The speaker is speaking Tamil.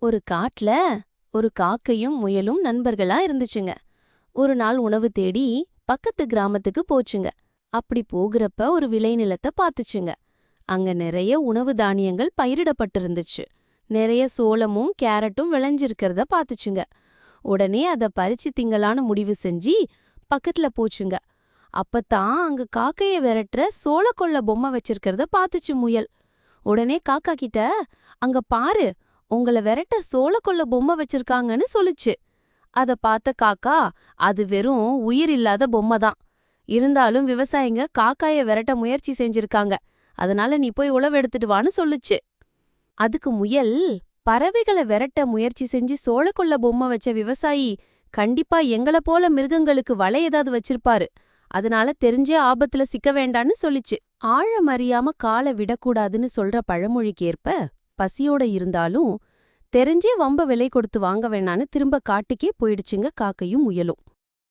ஒரு காட்டுல ஒரு காக்கையும் முயலும் நண்பர்களா இருந்துச்சுங்க. ஒரு நாள் உணவு தேடி பக்கத்து கிராமத்துக்கு போச்சுங்க. அப்படி போகிறப்ப ஒரு விளைநிலத்தை பார்த்துச்சுங்க. அங்க நிறைய உணவு தானியங்கள் பயிரிடப்பட்டிருந்துச்சு. நிறைய சோளமும் கேரட்டும் விளைஞ்சிருக்கிறத பார்த்துச்சுங்க. உடனே அத பறிச்சு திங்கலான்னு முடிவு செஞ்சு பக்கத்துல போச்சுங்க. அப்பத்தான் அங்க காக்கைய விரட்டுற சோளக்கொல்ல பொம்மை வச்சிருக்கிறத பார்த்துச்சு முயல். உடனே காக்கா கிட்ட, அங்க பாரு, உங்கள விரட்ட சோளக்கொல்ல பொம்மை வச்சிருக்காங்கன்னு சொல்லுச்சு. அத பார்த்த காக்கா, அது வெறும் உயிர் இல்லாத பொம்மை தான். இருந்தாலும் விவசாயிங்க காக்காய விரட்ட முயற்சி செஞ்சிருக்காங்க. அதனால நீ போய் உழவு எடுத்துட்டு வான்னு சொல்லுச்சு. அதுக்கு முயல், பறவைகளை விரட்ட முயற்சி செஞ்சு சோளக்கொல்ல பொம்மை வச்ச விவசாயி கண்டிப்பா எங்கள போல மிருகங்களுக்கு வலை ஏதாவது வச்சிருப்பாரு. அதனால தெரிஞ்சே ஆபத்துல சிக்க வேண்டான்னு சொல்லிச்சு. ஆழம் அறியாம காலை விடக்கூடாதுன்னு சொல்ற பழமொழிக்கு ஏற்ப பசியோட இருந்தாலும் தெரிஞ்சே வம்ப விலை கொடுத்து வாங்க வேணான்னு திரும்ப காட்டுக்கே போயிடுச்சுங்க காக்கையும் முயலும்.